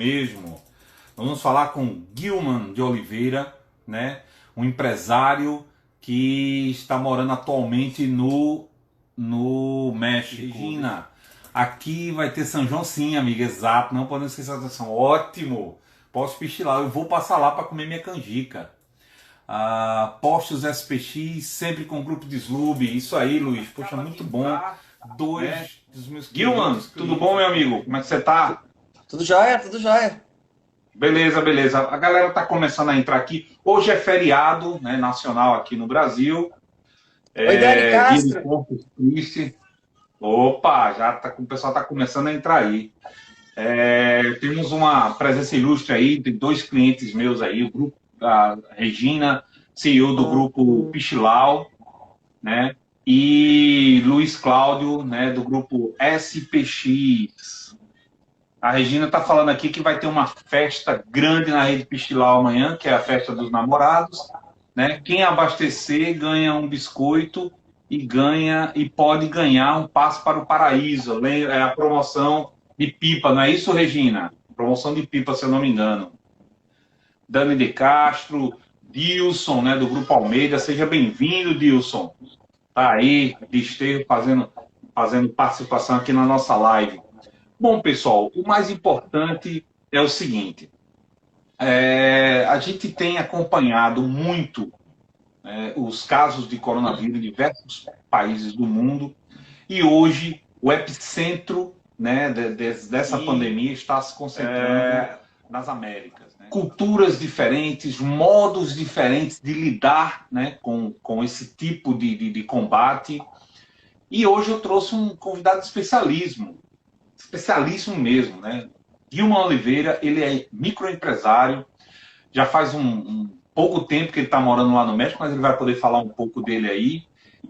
mesmo. Vamos falar com Gilman de Oliveira, né? Um empresário que está morando atualmente no México. Regina, aqui vai ter São João sim, amiga, exato. Não podemos esquecer da atenção. Ótimo! Posso pistilar, eu vou passar lá para comer minha canjica. Postos SPX, sempre com grupo de Slub. Isso aí, Luiz. Poxa, muito bom. Dois dos meus Gilman, tudo bom, meu amigo? Como é que você tá? Tudo jóia, tudo jóia. Beleza, beleza. A galera está começando a entrar aqui. Hoje é feriado, né, nacional aqui no Brasil. Oi, Dani Dia de Castro. Corpus Christi. Opa, o pessoal está começando a entrar aí. Temos uma presença ilustre aí, tem dois clientes meus aí, o grupo, a Regina, CEO do grupo Pichilau, né? E Luiz Cláudio, né, do grupo SPX. A Regina está falando aqui que vai ter uma festa grande na Rede Pistilau amanhã, que é a festa dos namorados, né? Quem abastecer ganha um biscoito e pode ganhar um passe para o paraíso. É a promoção de pipa, não é isso, Regina? Promoção de pipa, se eu não me engano. Dani de Castro, Dilson, né, do Grupo Almeida, seja bem-vindo, Dilson. Tá aí, Desterro, fazendo participação aqui na nossa live. Bom, pessoal, o mais importante é o seguinte: a gente tem acompanhado muito os casos de coronavírus em diversos países do mundo e hoje o epicentro, né, dessa pandemia está se concentrando nas Américas. Né? Culturas diferentes, modos diferentes de lidar, né, com esse tipo de combate. E hoje eu trouxe um convidado especialíssimo mesmo, né? Gilman Oliveira, ele é microempresário, já faz um pouco tempo que ele está morando lá no México, mas ele vai poder falar um pouco dele aí.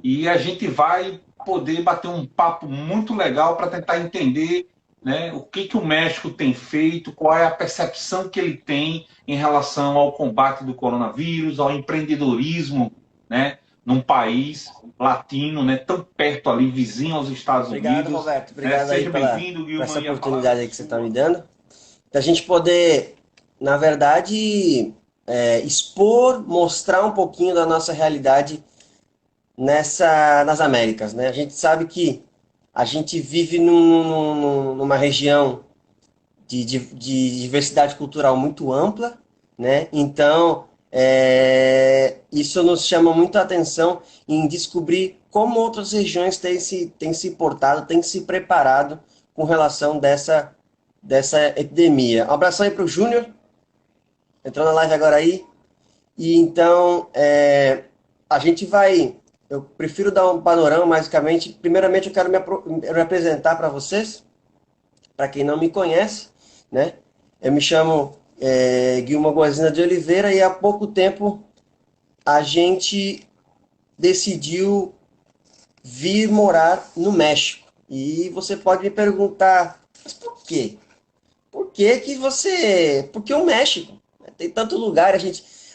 E a gente vai poder bater um papo muito legal para tentar entender, né, o que o México tem feito, qual é a percepção que ele tem em relação ao combate do coronavírus, ao empreendedorismo, né, num país latino, né, tão perto ali, vizinho aos Estados Obrigado, Unidos. Roberto. Né? Obrigado aí Seja bem-vindo, por essa Gilman, e a palavra oportunidade é aí que você está me sua. dando. Da gente poder, na verdade, expor, mostrar um pouquinho da nossa realidade nas Américas, né? A gente sabe que a gente vive numa região de diversidade cultural muito ampla, né? Então, isso nos chama muito a atenção em descobrir como outras regiões têm se portado, têm se preparado com relação dessa epidemia. Um abração aí para o Júnior, entrou na live agora aí. E então, a gente vai. Eu prefiro dar um panorama, basicamente. Primeiramente, eu quero me apresentar para vocês, para quem não me conhece, né? Eu me chamo Guilma Guazina de Oliveira e há pouco tempo a gente decidiu vir morar no México. E você pode me perguntar, mas por quê? Por que que você... Por que o México? Tem tanto lugar,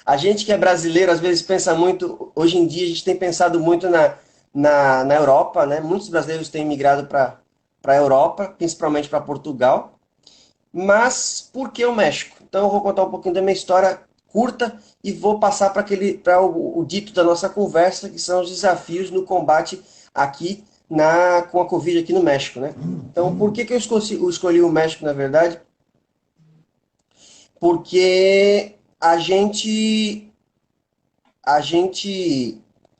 a gente que é brasileiro às vezes pensa muito, hoje em dia a gente tem pensado muito na Europa, né? Muitos brasileiros têm migrado para a Europa, principalmente para Portugal. Mas por que o México? Então eu vou contar um pouquinho da minha história curta e vou passar para o dito da nossa conversa, que são os desafios no combate aqui com a Covid aqui no México, né? Então, por que que eu escolhi o México, na verdade? Porque a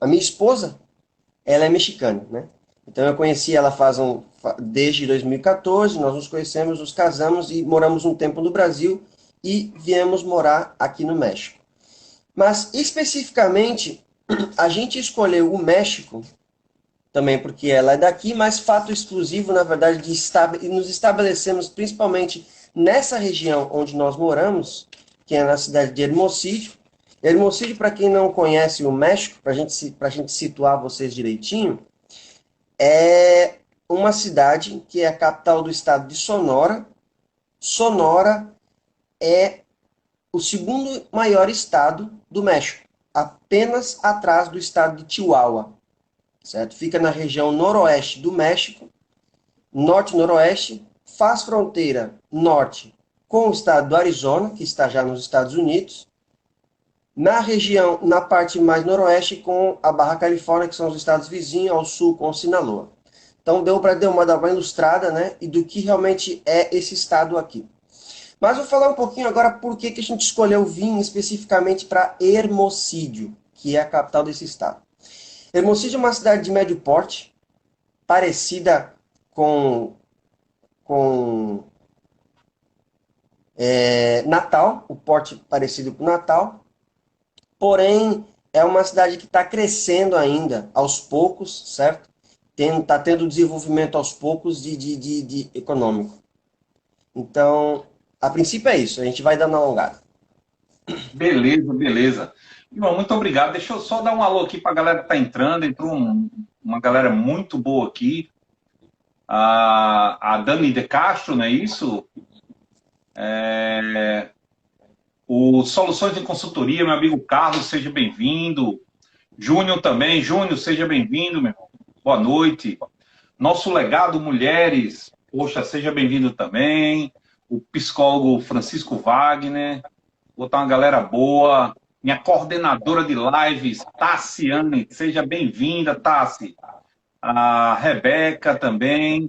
minha esposa, ela é mexicana, né? Então eu conheci ela desde 2014, nós nos conhecemos, nos casamos e moramos um tempo no Brasil e viemos morar aqui no México. Mas especificamente, a gente escolheu o México também porque ela é daqui, mas fato exclusivo, na verdade, e nos estabelecemos principalmente nessa região onde nós moramos, que é na cidade de Hermosillo. Hermosillo, para quem não conhece o México, para a gente situar vocês direitinho, é uma cidade que é a capital do estado de Sonora. Sonora é o segundo maior estado do México, apenas atrás do estado de Chihuahua, certo? Fica na região noroeste do México, norte-noroeste, faz fronteira norte com o estado do Arizona, que está já nos Estados Unidos, na região, na parte mais noroeste, com a Barra Califórnia, que são os estados vizinhos, ao sul com Sinaloa. Então deu para dar uma ilustrada, né, e do que realmente é esse estado aqui. Mas vou falar um pouquinho agora por que a gente escolheu vir especificamente para Hermosídio, que é a capital desse estado. Hermosídio é uma cidade de médio porte, parecida com Natal, o porte parecido com Natal, porém é uma cidade que está crescendo ainda, aos poucos, certo? Está tendo desenvolvimento aos poucos de econômico. Então, a princípio é isso, a gente vai dando uma alongada. Beleza, beleza. Irmão, muito obrigado. Deixa eu só dar um alô aqui para a galera que está entrando. Entrou uma galera muito boa aqui. A Dani de Castro, não é isso? O Soluções de Consultoria, meu amigo Carlos, seja bem-vindo. Júnior também. Júnior, seja bem-vindo, meu irmão. Boa noite. Nosso Legado Mulheres, poxa, seja bem-vindo também. O psicólogo Francisco Wagner. Botar uma galera boa. Minha coordenadora de lives, Tassiane, seja bem-vinda, Tassi. A Rebeca também.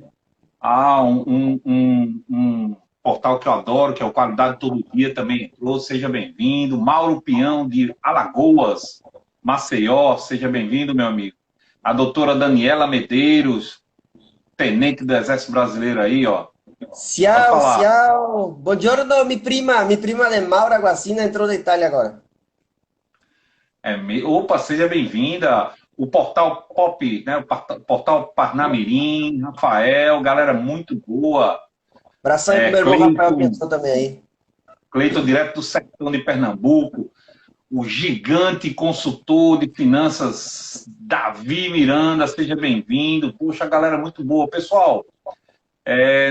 Um portal que eu adoro, que é o Qualidade Todo Dia, também entrou, seja bem-vindo. Mauro Pião, de Alagoas, Maceió, seja bem-vindo, meu amigo. A doutora Daniela Medeiros, tenente do Exército Brasileiro aí, ó. Ciao, ciao. Buongiorno, mi prima de Maura Guacina entrou da Itália agora. Opa, seja bem-vinda. O portal Pop, né? O portal Parnamirim, Rafael, galera muito boa. Abração aí pro meu irmão Rafael, que entrou também aí. Cleiton, direto do sertão de Pernambuco. O gigante consultor de finanças, Davi Miranda, seja bem-vindo. Poxa, galera muito boa. Pessoal,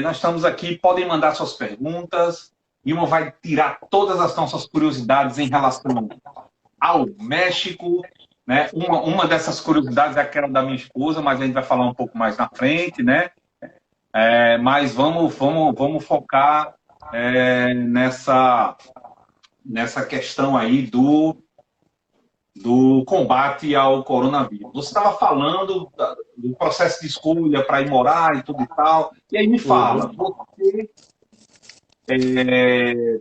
nós estamos aqui, podem mandar suas perguntas. Ilma vai tirar todas as nossas curiosidades em relação ao México, né? Uma dessas curiosidades é aquela da minha esposa, mas a gente vai falar um pouco mais na frente, né? Mas vamos focar nessa questão aí do combate ao coronavírus. Você estava falando do processo de escolha para ir morar e tudo e tal, e aí me fala, você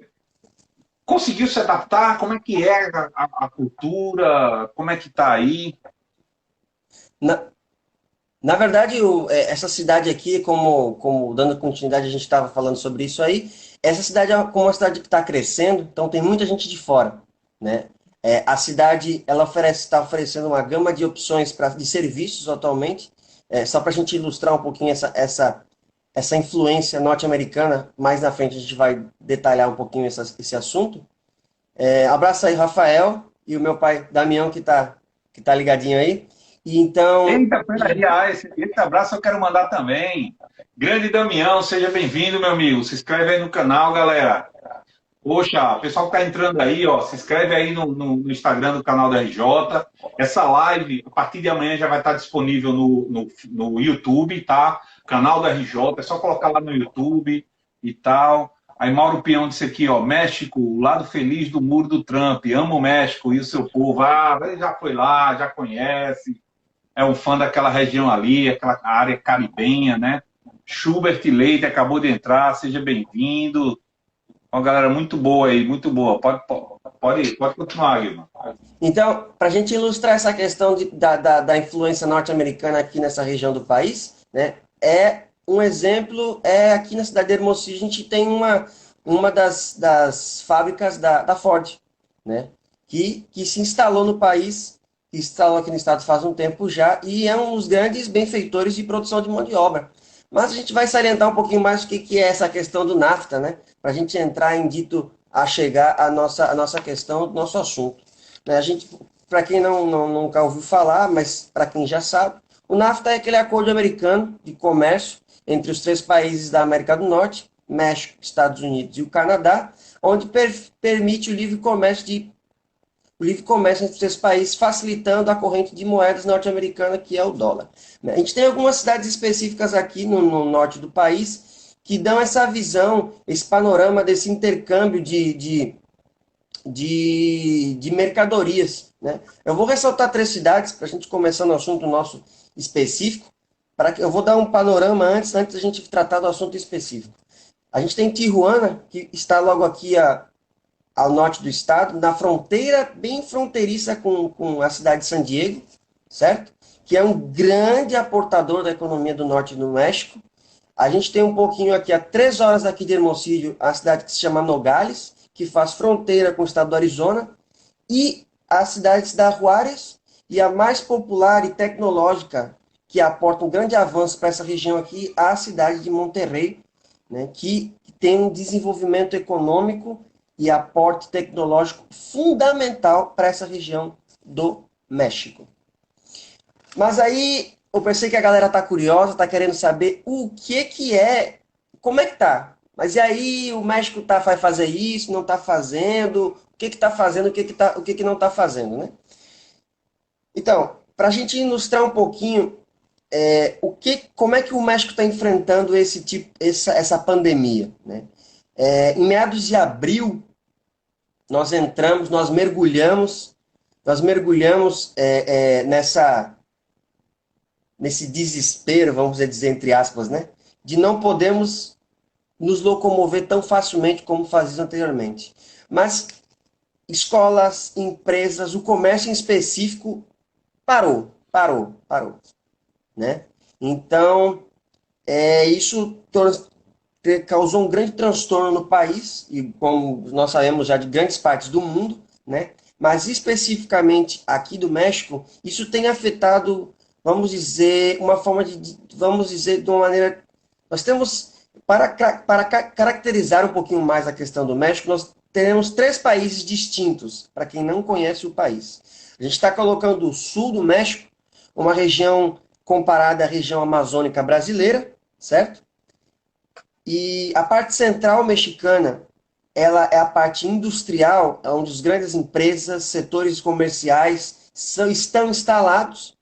conseguiu se adaptar? Como é que é a cultura? Como é que está aí? Na verdade, essa cidade aqui, como dando continuidade, a gente estava falando sobre isso aí, essa cidade é como uma cidade que está crescendo, então tem muita gente de fora, né? A cidade ela está oferecendo uma gama de opções de serviços atualmente, só para a gente ilustrar um pouquinho essa influência norte-americana, mais na frente a gente vai detalhar um pouquinho esse assunto. Abraço aí, Rafael, e o meu pai, Damião, que tá ligadinho aí. E então... Eita, peraí, esse abraço eu quero mandar também. Grande Damião, seja bem-vindo, meu amigo. Se inscreve aí no canal, galera. Poxa, o pessoal que está entrando aí, ó, se inscreve aí no Instagram do canal da RJ. Essa live, a partir de amanhã, já vai estar disponível no YouTube, tá? Canal da RJ, é só colocar lá no YouTube e tal. Aí Mauro Peão disse aqui, ó, México, o lado feliz do muro do Trump. Amo o México e o seu povo. Ele já foi lá, já conhece. É um fã daquela região ali, aquela área caribenha, né? Schubert Leite acabou de entrar, seja bem-vindo. Uma galera muito boa aí, muito boa. Pode continuar, Guilherme. Então, para a gente ilustrar essa questão da influência norte-americana aqui nessa região do país, né, um exemplo aqui na cidade de Hermosillo, a gente tem uma das fábricas da Ford, né, que se instalou no país, que instalou aqui no estado faz um tempo já, e é um dos grandes benfeitores de produção de mão de obra. Mas a gente vai salientar um pouquinho mais o que é essa questão do NAFTA, né? Para a gente entrar em dito a chegar à nossa questão, do nosso assunto. A gente, para quem nunca ouviu falar, mas para quem já sabe, o NAFTA é aquele acordo americano de comércio entre os 3 países da América do Norte, México, Estados Unidos e o Canadá, onde permite o livre comércio entre os 3 países, facilitando a corrente de moedas norte-americana, que é o dólar. A gente tem algumas cidades específicas aqui no norte do país, que dão essa visão, esse panorama desse intercâmbio de mercadorias, né? Eu vou ressaltar 3 cidades para a gente começar no assunto nosso específico, para que eu vou dar um panorama antes da gente tratar do assunto específico. A gente tem Tijuana, que está logo aqui ao norte do estado, na fronteira, bem fronteiriça com a cidade de San Diego, certo? Que é um grande aportador da economia do norte do México. A gente tem um pouquinho aqui, a 3 horas aqui de Hermosillo, a cidade que se chama Nogales, que faz fronteira com o estado do Arizona, e as cidades da Juárez, e a mais popular e tecnológica, que aporta um grande avanço para essa região aqui, a cidade de Monterrey, né, que tem um desenvolvimento econômico e aporte tecnológico fundamental para essa região do México. Mas aí eu pensei que a galera tá curiosa, tá querendo saber o que é, como é que tá. Mas e aí o México vai fazer isso, não tá fazendo, o que tá fazendo, o que não tá fazendo, né? Então, para a gente ilustrar um pouquinho como é que o México está enfrentando essa pandemia, né? Em meados de abril, nós mergulhamos nesse desespero, vamos dizer entre aspas, né? De não podermos nos locomover tão facilmente como fazíamos anteriormente. Mas escolas, empresas, o comércio em específico parou, né? Então, isso causou um grande transtorno no país, e como nós sabemos já de grandes partes do mundo, né? Mas especificamente aqui do México, isso tem afetado, vamos dizer, de uma maneira. Nós temos, para caracterizar um pouquinho mais a questão do México, nós teremos 3 países distintos, para quem não conhece o país. A gente está colocando o sul do México, uma região comparada à região amazônica brasileira, certo? E a parte central mexicana, ela é a parte industrial, onde as grandes empresas, setores comerciais estão instalados,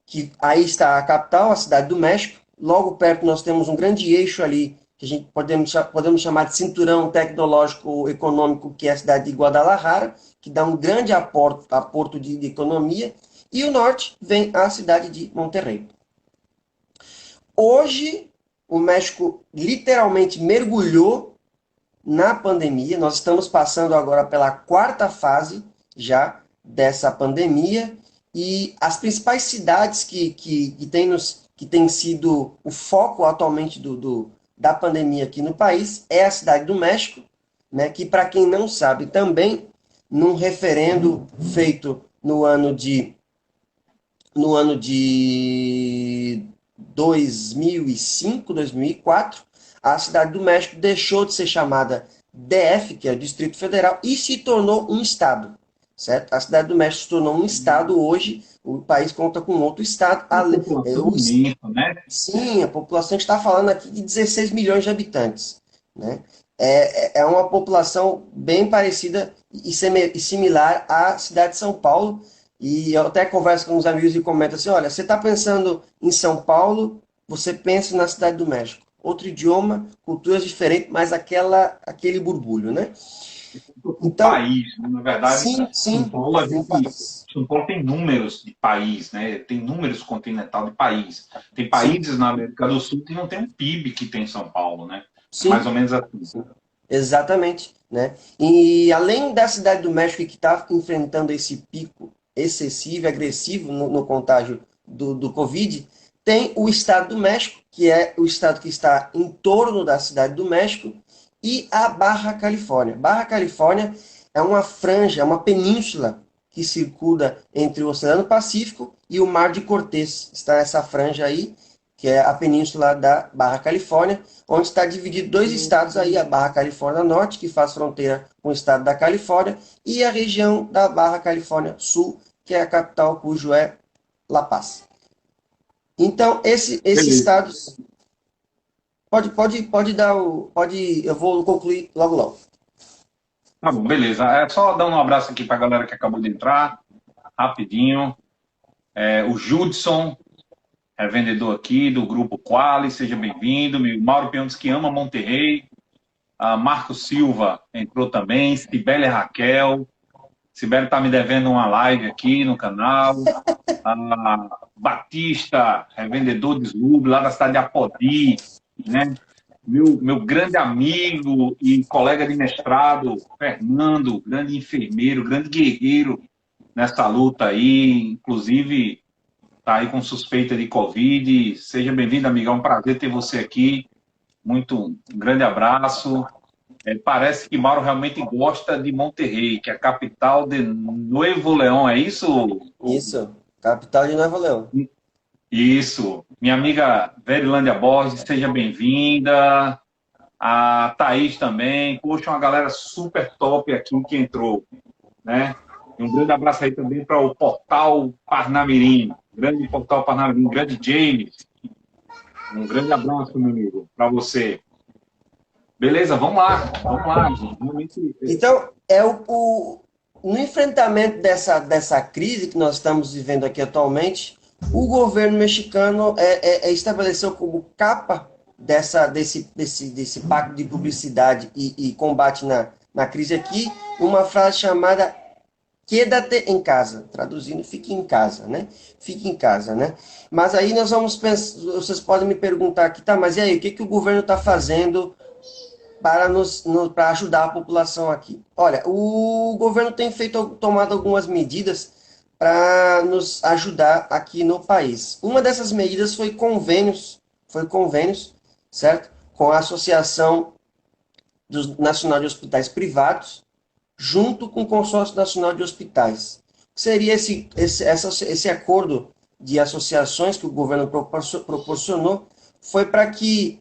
que aí está a capital, a cidade do México. Logo perto nós temos um grande eixo ali, que a gente podemos chamar de cinturão tecnológico econômico, que é a cidade de Guadalajara, que dá um grande aporto de economia. E o norte vem a cidade de Monterrey. Hoje, o México literalmente mergulhou na pandemia. Nós estamos passando agora pela 4ª fase já dessa pandemia. E as principais cidades que têm sido o foco atualmente da pandemia aqui no país é a cidade do México, né, que, para quem não sabe também, num referendo feito no ano de 2005, 2004, a cidade do México deixou de ser chamada DF, que é o Distrito Federal, e se tornou um estado, certo? A cidade do México se tornou um estado hoje, o país conta com outro estado. Né? Sim, a população está falando aqui de 16 milhões de habitantes, né? É uma população bem parecida e similar à cidade de São Paulo. E eu até converso com uns amigos e comento assim, olha, você está pensando em São Paulo, você pensa na cidade do México. Outro idioma, culturas diferentes, mas aquele burbulho, né? Então, País, né? Na verdade, sim, São sim, Paulo, um país. São Paulo tem números de país, né? Tem números continental de país. Tem países na América do Sul que não tem um PIB que tem São Paulo, né? É mais Sim, ou menos assim. sim. Exatamente, né? E além da cidade do México que está enfrentando esse pico excessivo e agressivo no contágio do Covid, tem o estado do México, que é o estado que está em torno da cidade do México, e a Barra Califórnia. Barra Califórnia é uma franja, é uma península que circula entre o Oceano Pacífico e o Mar de Cortés. Está essa franja aí, que é a península da Barra Califórnia, onde está dividido 2 estados aí, a Barra Califórnia Norte, que faz fronteira com o estado da Califórnia, e a região da Barra Califórnia Sul, que é a capital, cujo é La Paz. Então, esses Beleza. estados... Pode dar o... eu vou concluir logo logo. Tá bom, beleza. É só dar um abraço aqui para a galera que acabou de entrar, rapidinho. O Judson, revendedor aqui do Grupo Quali, seja bem-vindo. Mauro Pião diz que ama Monterrey. Marco Silva entrou também. Cibele Raquel. Cibele está me devendo uma live aqui no canal. Batista, revendedor de Slub, lá da cidade de Apodi, né? Meu grande amigo e colega de mestrado, Fernando, grande enfermeiro, grande guerreiro nessa luta aí, inclusive está aí com suspeita de Covid. Seja bem-vindo, amigão, é um prazer ter você aqui. Um grande abraço. Parece que Mauro realmente gosta de Monterrey, que é a capital de Nuevo León, é isso? Isso, capital de Nova Leão. Isso. Minha amiga Verilândia Borges, seja bem-vinda. A Thaís também. Poxa, uma galera super top aqui que entrou, né? E um grande abraço aí também para o Portal Parnamirim. Grande Portal Parnamirim, grande James. Um grande abraço, meu amigo, para você. Beleza, vamos lá, gente. Realmente... Então, no enfrentamento dessa crise que nós estamos vivendo aqui atualmente, o governo mexicano estabeleceu como capa desse pacto de publicidade e combate na crise aqui, uma frase chamada "Quédate em casa", traduzindo, fique em casa, né? Fique em casa, né? Mas aí nós vamos pensar, vocês podem me perguntar aqui, tá, mas e aí, o que o governo está fazendo para ajudar a população aqui? Olha, o governo tem tomado algumas medidas para nos ajudar aqui no país. Uma dessas medidas foi convênios, certo? Com a Associação Nacional de Hospitais Privados, junto com o Consórcio Nacional de Hospitais. Seria esse acordo de associações que o governo proporcionou, foi para que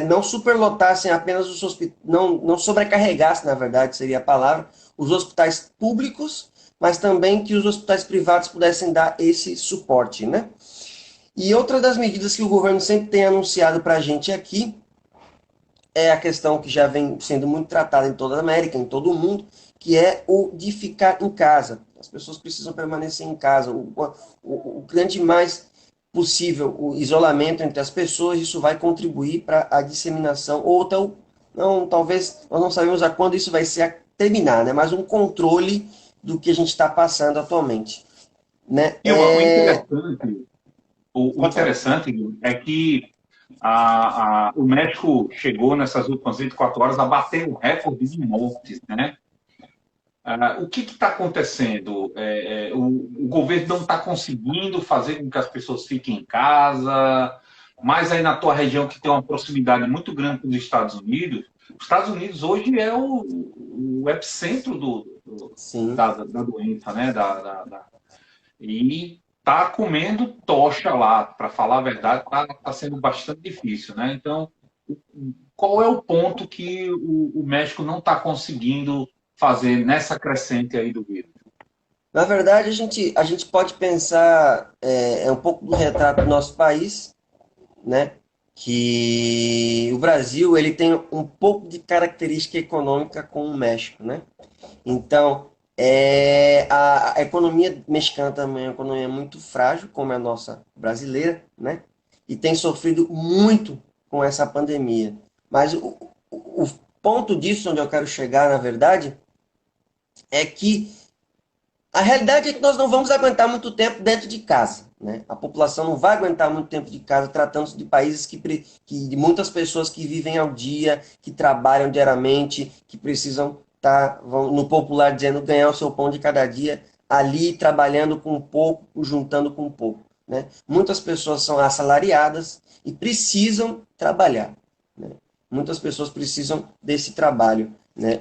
não superlotassem apenas os hospitais, não sobrecarregassem, na verdade, seria a palavra, os hospitais públicos, mas também que os hospitais privados pudessem dar esse suporte, né? E outra das medidas que o governo sempre tem anunciado para a gente aqui é a questão que já vem sendo muito tratada em toda a América, em todo o mundo, que é o de ficar em casa. As pessoas precisam permanecer em casa. O grande mais possível o isolamento entre as pessoas, isso vai contribuir para a disseminação, ou então, talvez, nós não sabemos a quando isso vai terminar, né? Mas um controle do que a gente está passando atualmente. Né? E o interessante é que o México chegou nessas últimas 24 horas a bater um recorde de mortes, né? O que está acontecendo? O governo não está conseguindo fazer com que as pessoas fiquem em casa, mas aí na tua região que tem uma proximidade muito grande com os Estados Unidos hoje é o epicentro da doença, né? E está comendo tocha lá, para falar a verdade, está sendo bastante difícil, né? Então, qual é o ponto que o México não está conseguindo fazer nessa crescente aí do vírus? Na verdade, a gente pode pensar um pouco do retrato do nosso país, né? Que o Brasil ele tem um pouco de característica econômica com o México, né? Então, a economia mexicana também é uma economia muito frágil, como é a nossa brasileira, né? E tem sofrido muito com essa pandemia. Mas o ponto disso, onde eu quero chegar, na verdade, é que a realidade é que nós não vamos aguentar muito tempo dentro de casa, né? A população não vai aguentar muito tempo de casa, tratando-se de países de muitas pessoas que vivem ao dia, que trabalham diariamente, que precisam no popular dizendo, ganhar o seu pão de cada dia, ali trabalhando com pouco, juntando com pouco, né? Muitas pessoas são assalariadas e precisam trabalhar, né? Muitas pessoas precisam desse trabalho, né?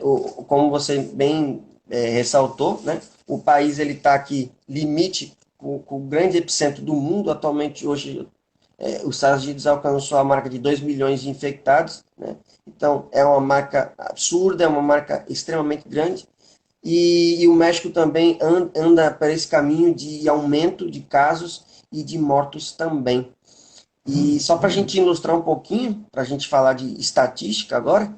Como você bem ressaltou, né? O país ele está aqui limite com o grande epicentro do mundo. Atualmente, hoje, os Estados Unidos alcançou a marca de 2 milhões de infectados, né? Então, é uma marca absurda, é uma marca extremamente grande. E o México também anda por esse caminho de aumento de casos e de mortos também. E só para a gente ilustrar um pouquinho, para a gente falar de estatística agora,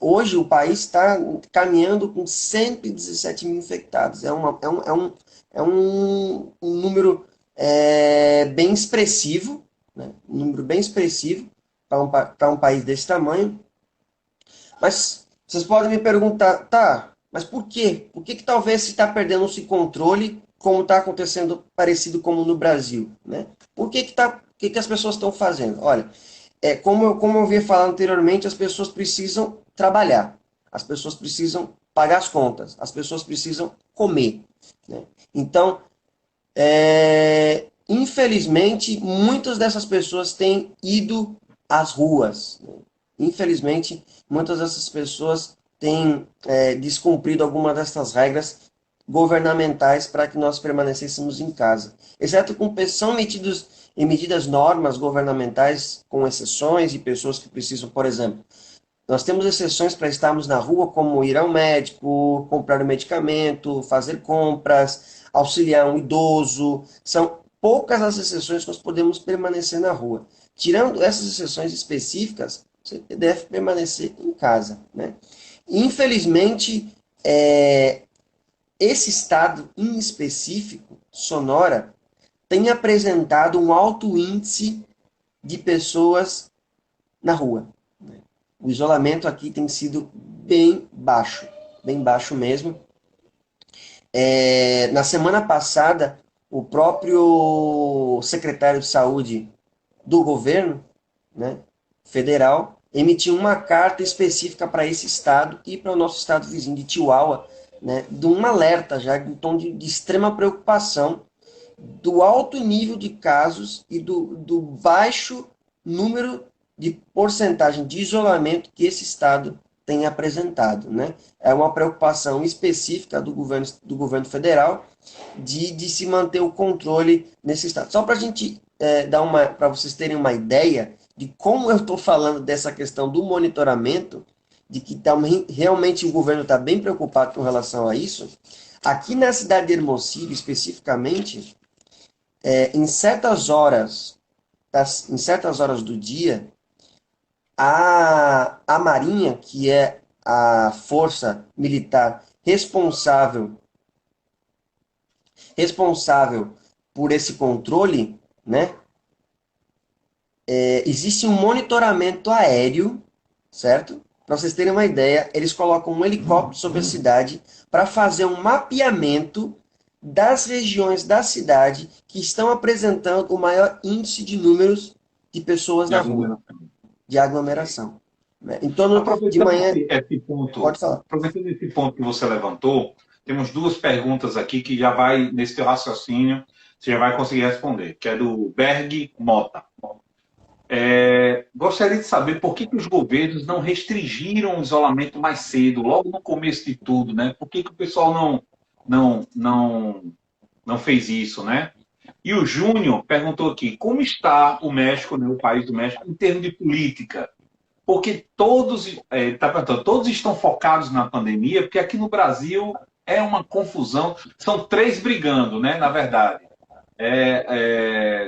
hoje o país está caminhando com 117 mil infectados. É um número bem expressivo, né? Um número bem expressivo para um país desse tamanho. Mas vocês podem me perguntar, tá, mas por quê? Por que que talvez se está perdendo esse controle, como está acontecendo parecido como no Brasil, né? Por que o que que as pessoas estão fazendo? Olha, como eu havia falado anteriormente, as pessoas precisam trabalhar, as pessoas precisam pagar as contas, as pessoas precisam comer, né? Então, infelizmente, muitas dessas pessoas têm ido às ruas, né? Infelizmente, muitas dessas pessoas têm descumprido algumas dessas regras governamentais para que nós permanecêssemos em casa. Exceto com são emitidas normas governamentais com exceções e pessoas que precisam, por exemplo, nós temos exceções para estarmos na rua, como ir ao médico, comprar um medicamento, fazer compras, auxiliar um idoso. São poucas as exceções que nós podemos permanecer na rua. Tirando essas exceções específicas, você deve permanecer em casa, né? Infelizmente, esse estado em específico, Sonora, tem apresentado um alto índice de pessoas na rua. O isolamento aqui tem sido bem baixo mesmo. Na semana passada, o próprio secretário de saúde do governo, né, federal, emitiu uma carta específica para esse estado e para o nosso estado vizinho de Chihuahua, né, de um alerta já, em tom de extrema preocupação do alto nível de casos e do baixo número de porcentagem de isolamento que esse estado tem apresentado, né? É uma preocupação específica do governo federal de se manter o controle nesse estado. Só para a gente para vocês terem uma ideia de como eu estou falando dessa questão do monitoramento, de que realmente o governo está bem preocupado com relação a isso. Aqui na cidade de Hermosillo, especificamente, em certas horas do dia, a Marinha, que é a força militar responsável por esse controle, né? Existe um monitoramento aéreo, certo? Para vocês terem uma ideia, eles colocam um helicóptero sobre a cidade para fazer um mapeamento das regiões da cidade que estão apresentando o maior índice de números de pessoas na rua, de aglomeração. Né? Em torno de manhã... Pode falar. Aproveitando esse ponto que você levantou, temos duas perguntas aqui que já vai, nesse teu raciocínio, você já vai conseguir responder, que é do Berg Mota. Gostaria de saber por que os governos não restringiram o isolamento mais cedo, logo no começo de tudo, né? Por que o pessoal não fez isso, né? E o Júnior perguntou aqui, como está o México, né, o país do México, em termos de política? Porque todos estão focados na pandemia, porque aqui no Brasil é uma confusão, são três brigando, né, na verdade.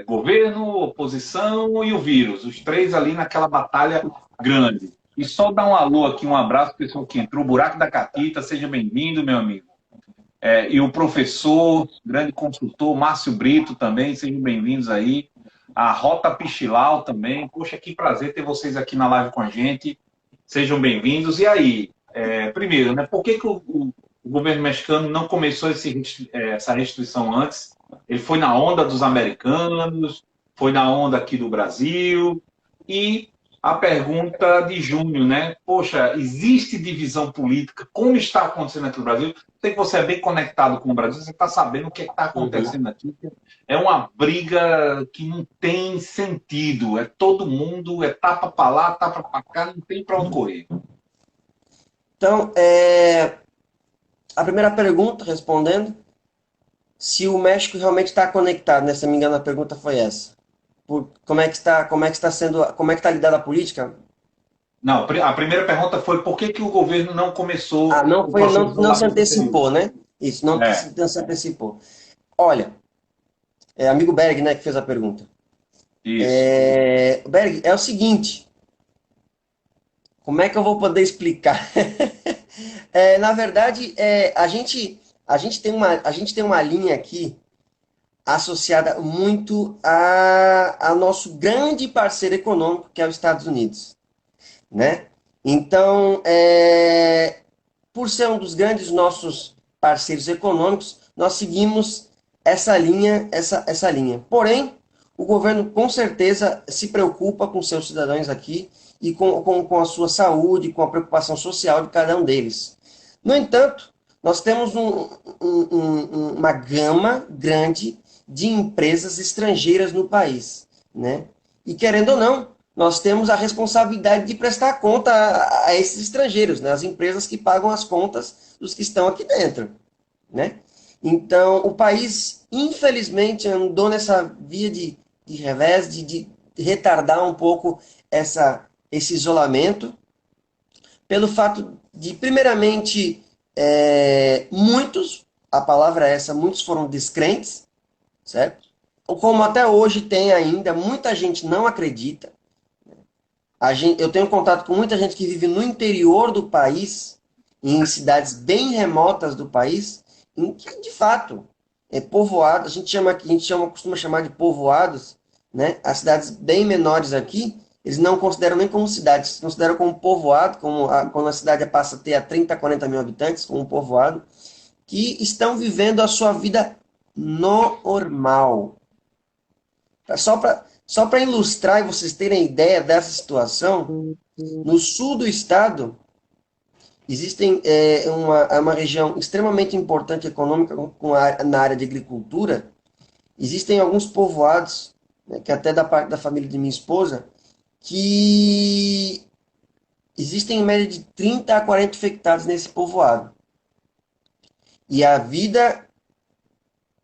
Governo, oposição e o vírus, os três ali naquela batalha grande. E só dar um alô aqui, um abraço, pessoal que entrou, Buraco da Catita, seja bem-vindo, meu amigo. E o professor, grande consultor, Márcio Brito também, sejam bem-vindos aí. A Rota Pichilau também. Poxa, que prazer ter vocês aqui na live com a gente. Sejam bem-vindos. E aí, primeiro, né, por que o governo mexicano não começou essa restrição antes? Ele foi na onda dos americanos, foi na onda aqui do Brasil. E a pergunta de Júnior, né? Poxa, existe divisão política? Como está acontecendo aqui no Brasil? Sei que você é bem conectado com o Brasil, você está sabendo o que está acontecendo aqui. É uma briga que não tem sentido. É todo mundo, é tapa para lá, tapa para cá, não tem para onde correr. Então, a primeira pergunta, respondendo, se o México realmente está conectado, né? Se não me engano, a pergunta foi essa. Como é que está lidada a política? Não, a primeira pergunta foi por que o governo não começou... não se antecipou, né? Isso, não se antecipou. Olha, amigo Berg, né, que fez a pergunta. Isso. Berg, é o seguinte, como é que eu vou poder explicar? Na verdade, a gente tem uma linha aqui associada muito a nosso grande parceiro econômico, que é os Estados Unidos, né? Então, por ser um dos grandes nossos parceiros econômicos, nós seguimos essa linha, essa linha. Porém, o governo com certeza se preocupa com seus cidadãos aqui e com a sua saúde, com a preocupação social de cada um deles. No entanto, nós temos uma gama grande de empresas estrangeiras no país, né? E querendo ou não, nós temos a responsabilidade de prestar conta a esses estrangeiros, né? As empresas que pagam as contas dos que estão aqui dentro, né? Então, o país, infelizmente, andou nessa via de revés, de retardar um pouco esse isolamento, pelo fato de, primeiramente, muitos, a palavra é essa, muitos foram descrentes, certo? Como até hoje tem ainda, muita gente não acredita. Eu tenho contato com muita gente que vive no interior do país, em cidades bem remotas do país, em que, de fato, é povoado, a gente costuma chamar de povoados, né? As cidades bem menores aqui, eles não consideram nem como cidades, consideram como povoado, quando a cidade passa a ter a 30, 40 mil habitantes, como povoado, que estão vivendo a sua vida normal. Só para ilustrar e vocês terem ideia dessa situação, no sul do estado, existem uma região extremamente importante econômica na área de agricultura. Existem alguns povoados, né, que até da parte da família de minha esposa, que existem em média de 30 a 40 infectados nesse povoado. E a vida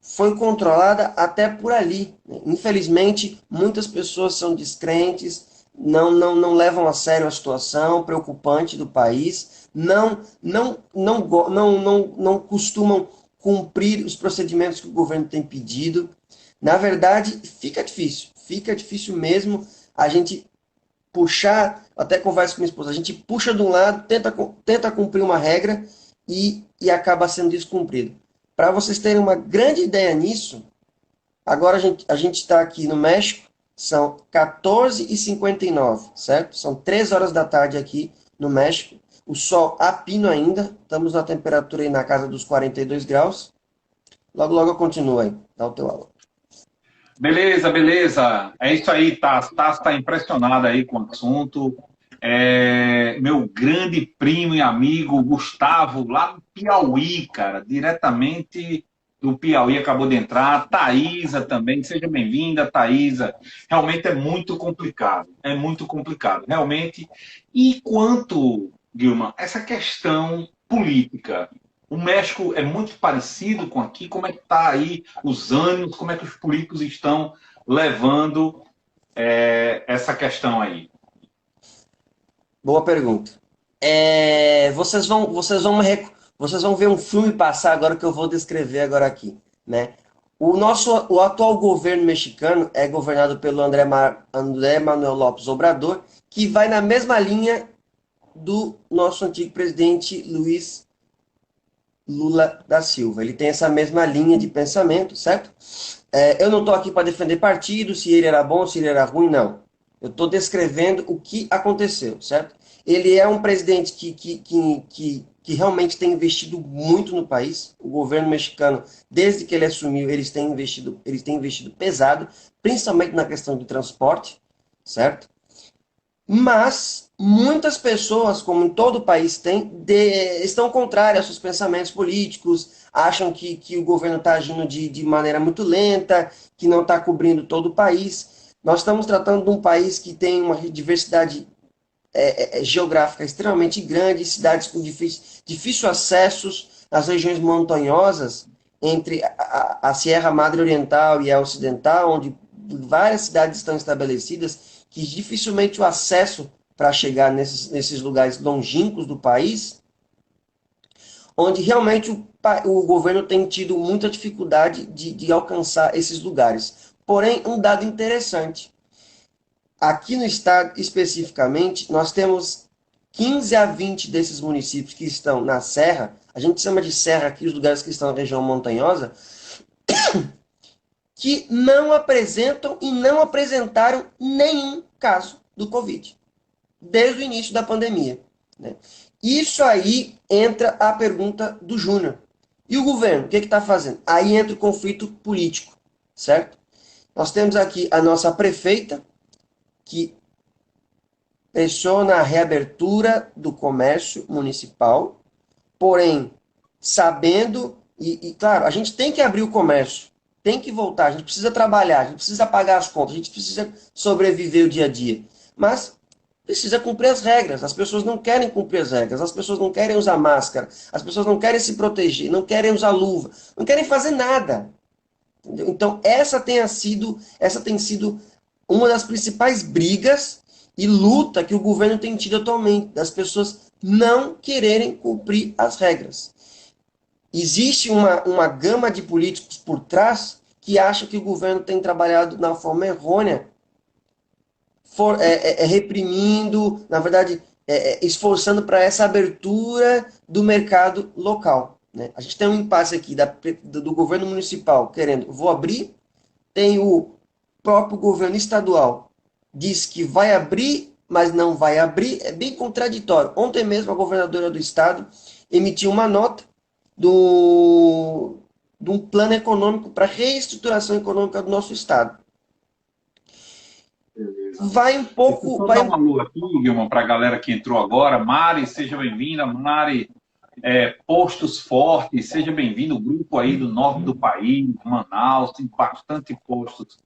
foi controlada até por ali. Infelizmente, muitas pessoas são descrentes, não levam a sério a situação preocupante do país, não costumam cumprir os procedimentos que o governo tem pedido. Na verdade, fica difícil mesmo a gente puxar, até converso com minha esposa, a gente puxa de um lado, tenta cumprir uma regra e acaba sendo descumprido. Para vocês terem uma grande ideia nisso, agora a gente está aqui no México, são 14h59, certo? São 3 horas da tarde aqui no México. O sol a pino ainda, estamos na temperatura aí na casa dos 42 graus. Logo, logo eu continuo aí, dá o teu aula. Beleza, beleza. É isso aí, Tassi. Tassi está impressionado aí com o assunto. Meu grande primo e amigo Gustavo, lá no Piauí, cara, diretamente do Piauí, acabou de entrar. Thaisa também, seja bem-vinda, Thaisa. Realmente é muito complicado, realmente. E quanto, Dilma, essa questão política, o México é muito parecido com aqui, como é que está aí os ânimos, como é que os políticos estão levando essa questão aí? Boa pergunta. Vocês vão ver um filme passar agora que eu vou descrever agora aqui, né? O atual governo mexicano é governado pelo André Manuel López Obrador, que vai na mesma linha do nosso antigo presidente Luiz Lula da Silva. Ele tem essa mesma linha de pensamento, certo? Eu não estou aqui para defender partido, se ele era bom, se ele era ruim, não. Eu estou descrevendo o que aconteceu, certo? Ele é um presidente que realmente tem investido muito no país. O governo mexicano, desde que ele assumiu, eles têm investido pesado, principalmente na questão do transporte, certo? Mas muitas pessoas, como em todo o país tem, estão contrárias aos seus pensamentos políticos, acham que o governo está agindo de maneira muito lenta, que não está cobrindo todo o país. Nós estamos tratando de um país que tem uma diversidade geográfica extremamente grande, cidades com difícil acessos nas regiões montanhosas, entre a Sierra Madre Oriental e a Ocidental, onde várias cidades estão estabelecidas, que dificilmente o acesso para chegar nesses lugares longínquos do país, onde realmente o governo tem tido muita dificuldade de alcançar esses lugares. Porém, um dado interessante, aqui no estado, especificamente, nós temos 15 a 20 desses municípios que estão na serra, a gente chama de serra aqui os lugares que estão na região montanhosa, que não apresentam e não apresentaram nenhum caso do Covid, desde o início da pandemia, né? Isso aí entra a pergunta do Júnior. E o governo, o que está fazendo? Aí entra o conflito político, certo? Nós temos aqui a nossa prefeita, que pressiona a reabertura do comércio municipal, porém, sabendo, claro, a gente tem que abrir o comércio, tem que voltar, a gente precisa trabalhar, a gente precisa pagar as contas, a gente precisa sobreviver o dia a dia, mas precisa cumprir as regras. As pessoas não querem cumprir as regras, as pessoas não querem usar máscara, as pessoas não querem se proteger, não querem usar luva, não querem fazer nada. Entendeu? Então, essa tem sido uma das principais brigas e luta que o governo tem tido atualmente, das pessoas não quererem cumprir as regras. Existe uma gama de políticos por trás que acha que o governo tem trabalhado na forma errônea, reprimindo, na verdade, esforçando para essa abertura do mercado local, né? A gente tem um impasse aqui do governo municipal querendo, vou abrir, tem o próprio governo estadual, diz que vai abrir, mas não vai abrir, é bem contraditório. Ontem mesmo a governadora do estado emitiu uma nota de um plano econômico para reestruturação econômica do nosso estado. Beleza. Vai um pouco... Vou dar uma alô aqui, Guilherme, para a galera que entrou agora. Mari, seja bem-vinda. Mari, Postos Fortes, seja bem-vindo. O grupo aí do norte do país, Manaus, tem bastante postos.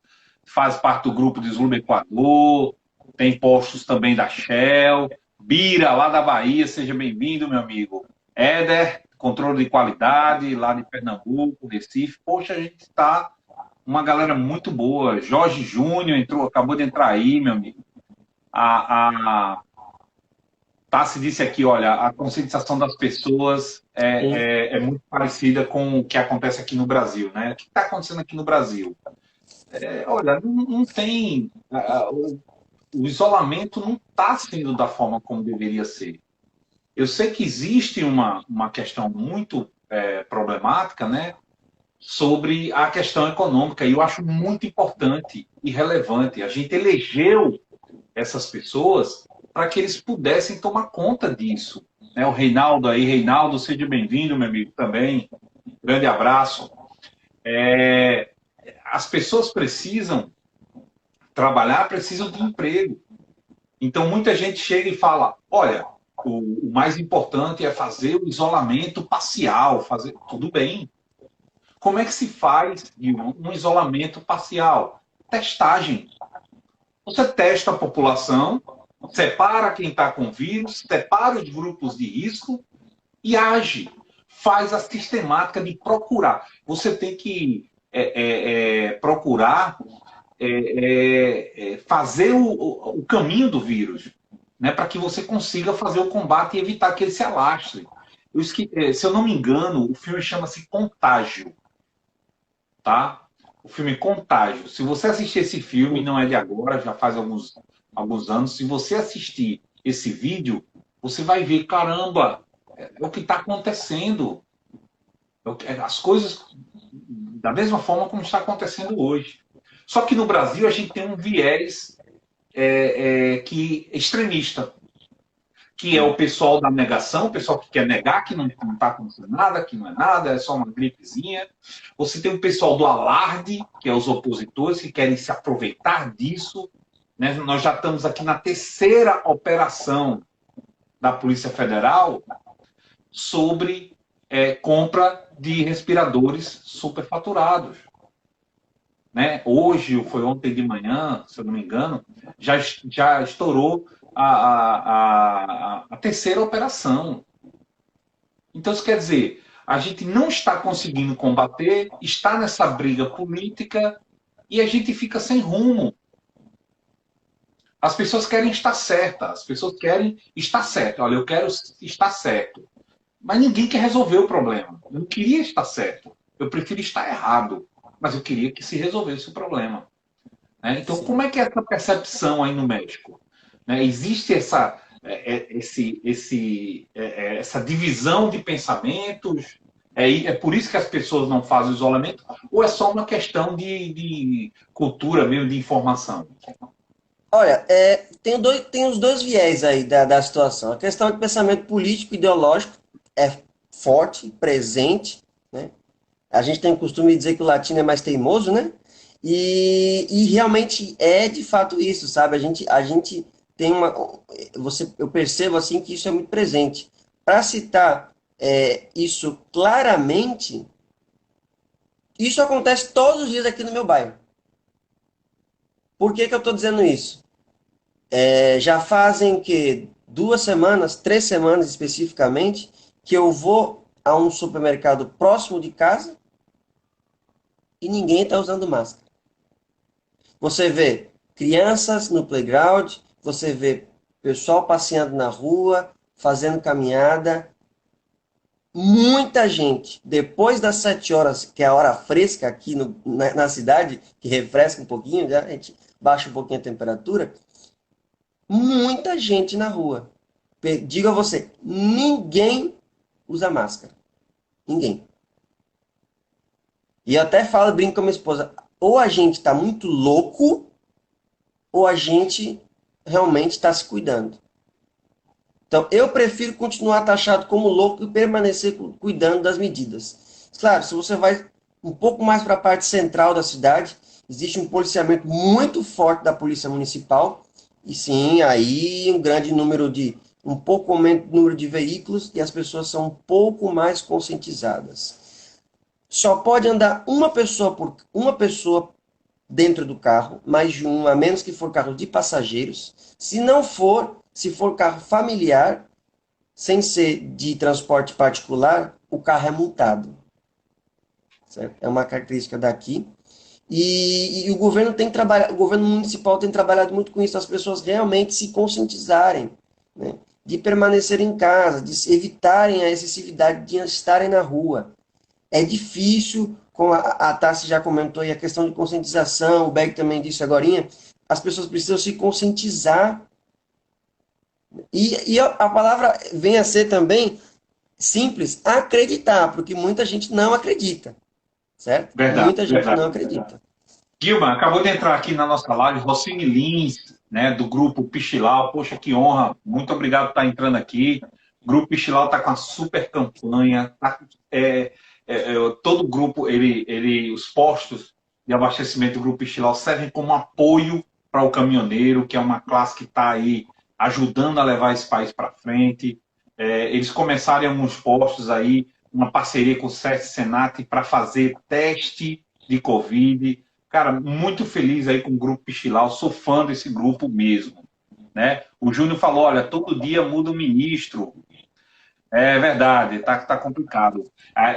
Faz parte do grupo de Slumber Equador, tem postos também da Shell. Bira, lá da Bahia, seja bem-vindo, meu amigo. Éder, controle de qualidade, lá de Pernambuco, Recife. Poxa, a gente está uma galera muito boa. Jorge Júnior acabou de entrar aí, meu amigo. A Tassi disse aqui, olha, a conscientização das pessoas é muito parecida com o que acontece aqui no Brasil, né? O que está acontecendo aqui no Brasil? Olha, não tem... O isolamento não está sendo da forma como deveria ser. Eu sei que existe uma questão muito problemática, né, sobre a questão econômica, e eu acho muito importante e relevante. A gente elegeu essas pessoas para que eles pudessem tomar conta disso. Né? O Reinaldo aí, Reinaldo, seja bem-vindo, meu amigo, também. Grande abraço. As pessoas precisam trabalhar, precisam de emprego. Então, muita gente chega e fala, olha, o mais importante é fazer o isolamento parcial, fazer tudo bem. Como é que se faz um isolamento parcial? Testagem. Você testa a população, separa quem está com vírus, separa os grupos de risco e age. Faz a sistemática de procurar. Você tem que procurar fazer o caminho do vírus, né, para que você consiga fazer o combate e evitar que ele se alastre. Se eu não me engano, o filme chama-se Contágio. Tá? O filme Contágio. Se você assistir esse filme, não é de agora, já faz alguns anos. Se você assistir esse vídeo, você vai ver, caramba, é o que está acontecendo. As coisas da mesma forma como está acontecendo hoje. Só que no Brasil a gente tem um viés extremista, que é o pessoal da negação, o pessoal que quer negar que não está acontecendo nada, que não é nada, é só uma gripezinha. Você tem o pessoal do alarde, que é os opositores, que querem se aproveitar disso. Né? Nós já estamos aqui na terceira operação da Polícia Federal sobre compra de respiradores superfaturados. Né? Hoje, ou foi ontem de manhã, se eu não me engano, já estourou a terceira operação. Então, isso quer dizer, a gente não está conseguindo combater, está nessa briga política e a gente fica sem rumo. As pessoas querem estar certas, as pessoas querem estar certo. Olha, eu quero estar certo. Mas ninguém quer resolver o problema. Eu não queria estar certo. Eu prefiro estar errado. Mas eu queria que se resolvesse o problema. Né? Então, como é que é essa percepção aí no México? Né? Existe essa divisão de pensamentos? É por isso que as pessoas não fazem o isolamento? Ou é só uma questão de cultura mesmo, de informação? Olha, tem os dois viés aí da situação. A questão de pensamento político e ideológico é forte, presente, né? A gente tem o costume de dizer que o latino é mais teimoso, né? E realmente é de fato isso, sabe? A gente tem eu percebo assim que isso é muito presente. Para citar isso claramente, isso acontece todos os dias aqui no meu bairro. Por que que eu estou dizendo isso? Já fazem que 2 semanas, 3 semanas especificamente, que eu vou a um supermercado próximo de casa e ninguém está usando máscara. Você vê crianças no playground, você vê pessoal passeando na rua, fazendo caminhada. Muita gente, depois das 7 horas, que é a hora fresca aqui na cidade, que refresca um pouquinho, já, a gente baixa um pouquinho a temperatura, muita gente na rua. Digo a você, ninguém usa máscara. Ninguém. E eu até falo, brinco com a minha esposa, ou a gente está muito louco, ou a gente realmente está se cuidando. Então, eu prefiro continuar taxado como louco e permanecer cuidando das medidas. Claro, se você vai um pouco mais para a parte central da cidade, existe um policiamento muito forte da Polícia Municipal, e sim, aí um pouco aumento do número de veículos e as pessoas são um pouco mais conscientizadas. Só pode andar uma pessoa dentro do carro, mais de um, a menos que for carro de passageiros. Se for carro familiar, sem ser de transporte particular, o carro é multado. Certo? É uma característica daqui. E o governo o governo municipal tem trabalhado muito com isso, as pessoas realmente se conscientizarem, né? De permanecer em casa, de evitarem a excessividade de estarem na rua. É difícil, como a Tassi já comentou, e a questão de conscientização, o Beck também disse agora, as pessoas precisam se conscientizar. E a palavra vem a ser também simples, acreditar, porque muita gente não acredita, certo? Verdade, Muita gente verdade. não acredita. Gilman, acabou de entrar aqui na nossa live, Rocine Lins, né, do Grupo Pichilau. Poxa, que honra. Muito obrigado por estar entrando aqui. O Grupo Pichilau está com uma super campanha. Todo o grupo, os postos de abastecimento do Grupo Pichilau servem como apoio para o caminhoneiro, que é uma classe que está aí ajudando a levar esse país para frente. Eles começaram em alguns postos aí, uma parceria com o SESC Senat para fazer teste de Covid. Cara, muito feliz aí com o Grupo Pichilau, sou fã desse grupo mesmo, né? O Júnior falou, olha, todo dia muda o ministro. É verdade, tá complicado.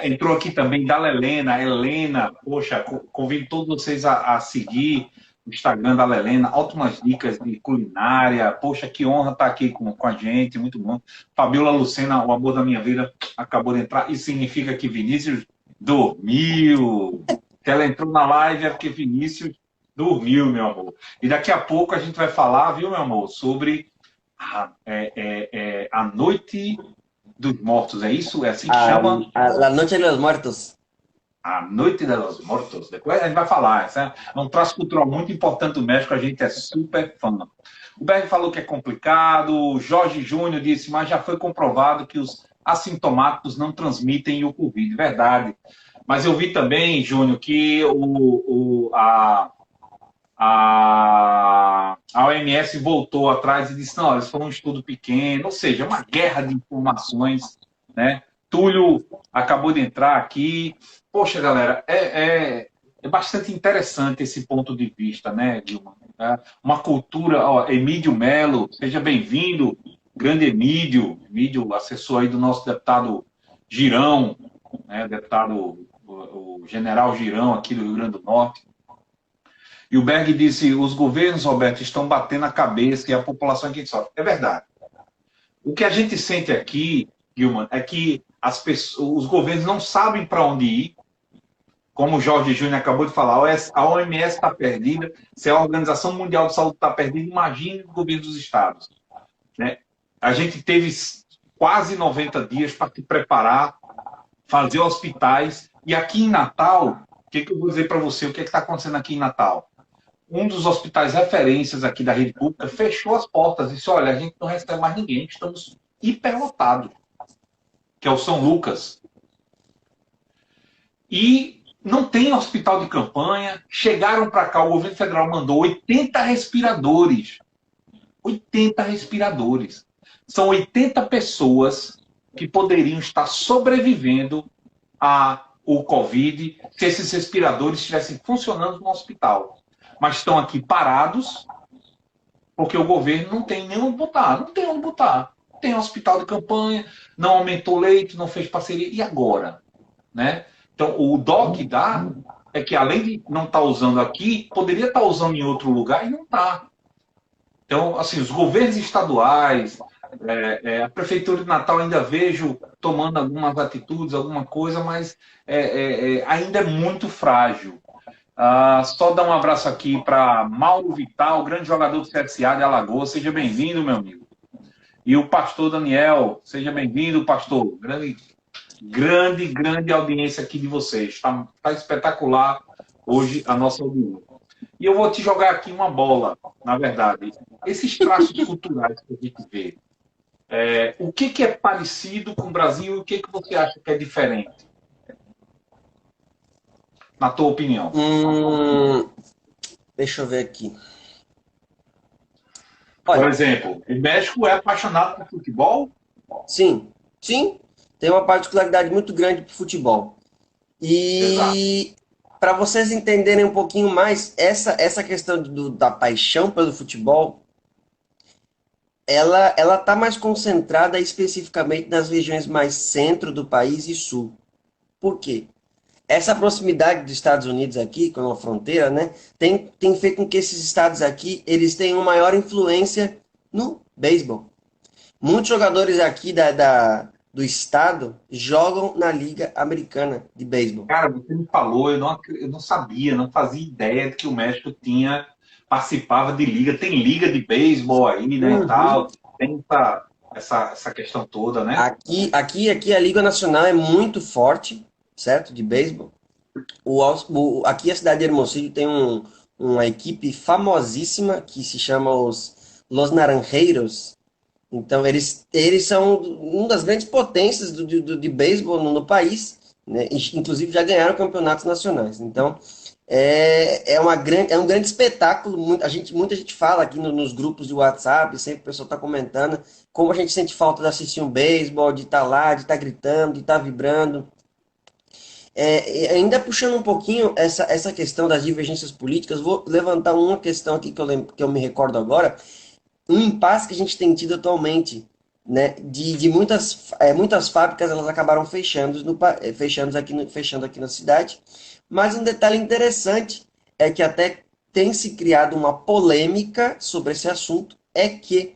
Entrou aqui também da Helena, poxa, convido todos vocês a seguir o Instagram da Helena, ótimas dicas de culinária, poxa, que honra estar aqui com a gente, muito bom. Fabiola Lucena, o amor da minha vida, acabou de entrar, isso significa que Vinícius dormiu. Que ela entrou na live é porque Vinícius dormiu, meu amor. E daqui a pouco a gente vai falar, viu, meu amor, sobre a Noite dos Mortos. É isso? É assim que chama? La Noche de los Muertos. A Noite dos Mortos. Depois a gente vai falar. Essa é um traço cultural muito importante do México. A gente é super fã. O Berg falou que é complicado. O Jorge Júnior disse, mas já foi comprovado que os assintomáticos não transmitem o Covid. Verdade. Mas eu vi também, Júnior, que a OMS voltou atrás e disse, não, isso foi um estudo pequeno, ou seja, uma guerra de informações, né? Túlio acabou de entrar aqui. Poxa, galera, é bastante interessante esse ponto de vista, né, Dilma? Uma cultura, Emílio Melo, seja bem-vindo, grande Emílio, assessor aí do nosso deputado Girão, né, deputado o general Girão aqui do Rio Grande do Norte. E o Berg disse, os governos, Roberto, estão batendo a cabeça e a população aqui sofre. É verdade. O que a gente sente aqui, Gilman, é que os governos não sabem para onde ir. Como o Jorge Júnior acabou de falar, a OMS está perdida, se a Organização Mundial de Saúde está perdida, imagine o governo dos estados. Né? A gente teve quase 90 dias para se preparar. fazer hospitais. E aqui em Natal, o que eu vou dizer para você? O que está acontecendo aqui em Natal? Um dos hospitais referências aqui da rede pública fechou as portas e disse, olha, a gente não recebe mais ninguém, estamos hiperlotados, que é o São Lucas. E não tem hospital de campanha. Chegaram para cá, o governo federal mandou 80 respiradores. 80 respiradores. São 80 pessoas que poderiam estar sobrevivendo ao Covid se esses respiradores estivessem funcionando no hospital. Mas estão aqui parados porque o governo não tem nem onde botar. Não tem onde botar. Tem hospital de campanha, não aumentou leito, não fez parceria. E agora? Né? Então, o dó que dá é que, além de não estar usando aqui, poderia estar usando em outro lugar e não está. Então, assim, os governos estaduais, a Prefeitura de Natal ainda vejo tomando algumas atitudes, alguma coisa, mas ainda é muito frágil. Só dar um abraço aqui para Mauro Vital, grande jogador do CSA de Alagoas. Seja bem-vindo, meu amigo. E o pastor Daniel, seja bem-vindo, pastor. Grande audiência aqui de vocês. Está espetacular hoje a nossa audiência. E eu vou te jogar aqui uma bola, na verdade. Esses traços culturais que a gente vê, o que é parecido com o Brasil e o que você acha que é diferente? Na tua opinião. Deixa eu ver aqui. Olha, por exemplo, o México é apaixonado por futebol? Sim, tem uma particularidade muito grande para o futebol. E para vocês entenderem um pouquinho mais, essa questão da paixão pelo futebol, ela está mais concentrada especificamente nas regiões mais centro do país e sul. Por quê? Essa proximidade dos Estados Unidos aqui, com a fronteira, né, tem feito com que esses estados aqui eles tenham maior influência no beisebol. Muitos jogadores aqui do estado jogam na Liga Americana de Beisebol. Cara, você me falou, eu não sabia, não fazia ideia de que o México participava de liga. Tem liga de beisebol aí, né, e tal. Tem essa questão toda, né? Aqui a Liga Nacional é muito forte, certo? De beisebol. Aqui a cidade de Hermosillo tem uma equipe famosíssima que se chama os Los Naranjeiros. Então, eles são uma das grandes potências de beisebol no país, né? Inclusive já ganharam campeonatos nacionais. Então, é um grande espetáculo. Muita gente fala aqui nos grupos de WhatsApp, sempre o pessoal está comentando como a gente sente falta de assistir um beisebol, de estar lá, de estar gritando, de estar vibrando. Ainda puxando um pouquinho essa questão das divergências políticas, vou levantar uma questão aqui que eu me recordo agora. Um impasse que a gente tem tido atualmente, né, de muitas fábricas, elas acabaram fechando aqui na cidade, mas um detalhe interessante é que até tem se criado uma polêmica sobre esse assunto, é que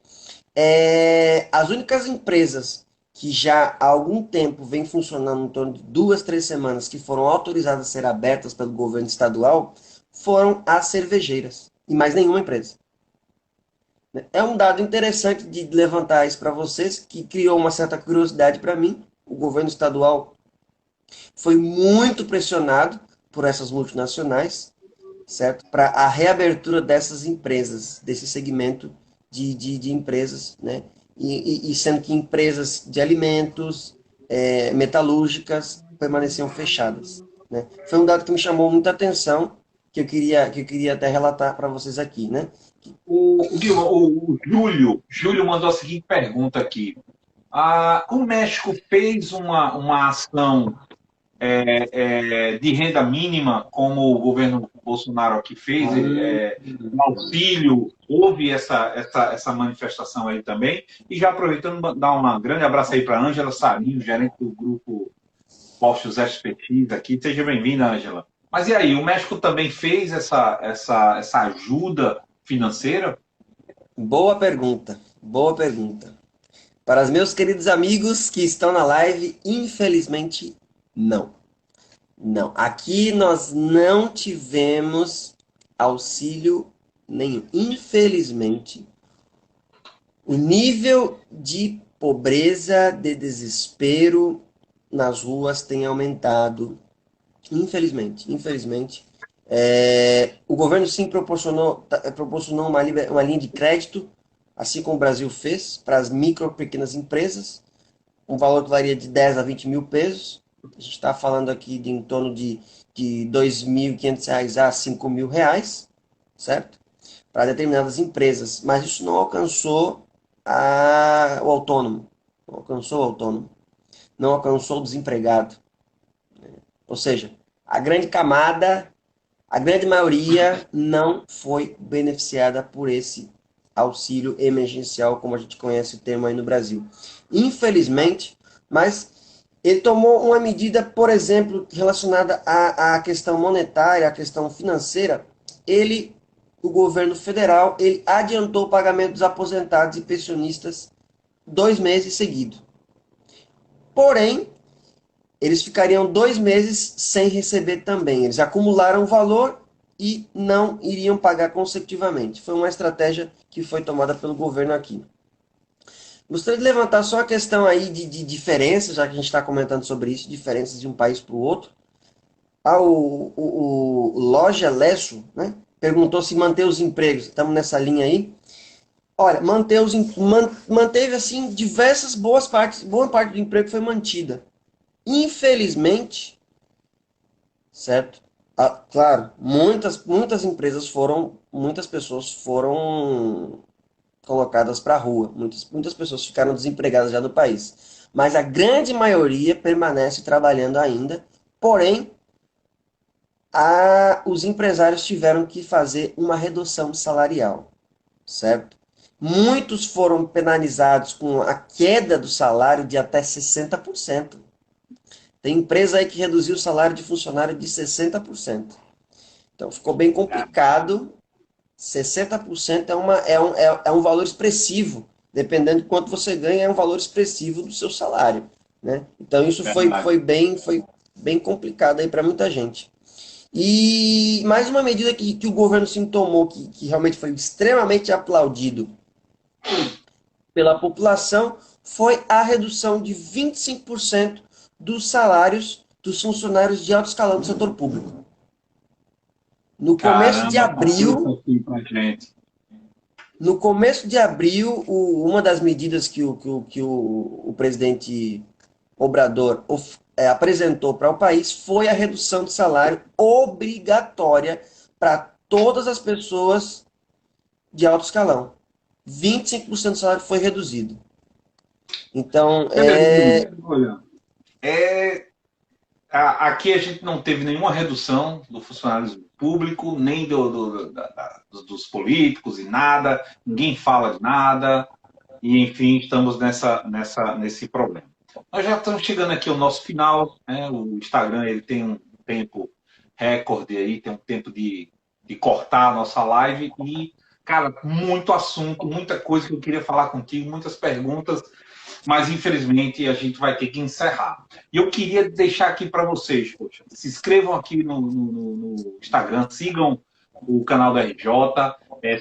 as únicas empresas que já há algum tempo vem funcionando em torno de 2, 3 semanas, que foram autorizadas a ser abertas pelo governo estadual, foram as cervejeiras, e mais nenhuma empresa. É um dado interessante de levantar isso para vocês, que criou uma certa curiosidade para mim. O governo estadual foi muito pressionado por essas multinacionais, certo? Para a reabertura dessas empresas, desse segmento de empresas, né? E sendo que empresas de alimentos, metalúrgicas, permaneciam fechadas, né? Foi um dado que me chamou muita atenção, que eu queria até relatar para vocês aqui, né? O Júlio mandou a seguinte pergunta aqui. O México fez uma ação de renda mínima, como o governo Bolsonaro aqui fez, um auxílio, houve essa manifestação aí também. E já aproveitando, dar um grande abraço aí para a Ângela Sarinho, gerente do grupo Postos Expertise aqui. Seja bem-vinda, Ângela. Mas e aí, o México também fez essa ajuda financeira? Boa pergunta. Para os meus queridos amigos que estão na live, infelizmente, não. Não. Aqui nós não tivemos auxílio nenhum. Infelizmente, o nível de pobreza, de desespero, nas ruas tem aumentado. Infelizmente. O governo sim proporcionou uma linha de crédito, assim como o Brasil fez, para as micro e pequenas empresas, um valor que varia de 10 a 20 mil pesos. A gente está falando aqui de em torno de R$ 2.500 a R$ 5.000, certo? Para determinadas empresas, mas isso não alcançou o autônomo, não alcançou o desempregado. Ou seja, a grande camada, a grande maioria não foi beneficiada por esse auxílio emergencial, como a gente conhece o termo aí no Brasil. Infelizmente, mas ele tomou uma medida, por exemplo, relacionada à questão monetária, à questão financeira. O governo federal, ele adiantou o pagamento dos aposentados e pensionistas 2 meses seguidos. Porém, eles ficariam 2 meses sem receber também. Eles acumularam o valor e não iriam pagar consecutivamente. Foi uma estratégia que foi tomada pelo governo aqui. Gostaria de levantar só a questão aí de diferenças, já que a gente está comentando sobre isso, diferenças de um país para o outro. O Loja Lesso, né, perguntou se manter os empregos. Estamos nessa linha aí. Olha, manteve assim diversas boa parte do emprego foi mantida. Infelizmente, certo? Claro, muitas pessoas foram colocadas para a rua, muitas pessoas ficaram desempregadas já no país, mas a grande maioria permanece trabalhando ainda, porém, os empresários tiveram que fazer uma redução salarial, certo? Muitos foram penalizados com a queda do salário de até 60%. Tem empresa aí que reduziu o salário de funcionário de 60%. Então ficou bem complicado. 60% é um valor expressivo. Dependendo de quanto você ganha, é um valor expressivo do seu salário, né? Então isso foi bem complicado aí para muita gente. E mais uma medida que o governo sim tomou, que realmente foi extremamente aplaudido pela população, foi a redução de 25% dos salários dos funcionários de alto escalão do setor público. No começo de abril, uma das medidas que o presidente Obrador apresentou para o país foi a redução de salário obrigatória para todas as pessoas de alto escalão. 25% do salário foi reduzido. Então, aqui a gente não teve nenhuma redução do funcionário público, nem dos políticos e nada, ninguém fala de nada, e enfim, estamos nesse problema. Nós já estamos chegando aqui ao nosso final, né? O Instagram ele tem um tempo recorde aí, tem um tempo de cortar a nossa live e, cara, muito assunto, muita coisa que eu queria falar contigo, muitas perguntas, mas infelizmente a gente vai ter que encerrar. E eu queria deixar aqui para vocês, poxa, se inscrevam aqui no Instagram, sigam o canal do RJ,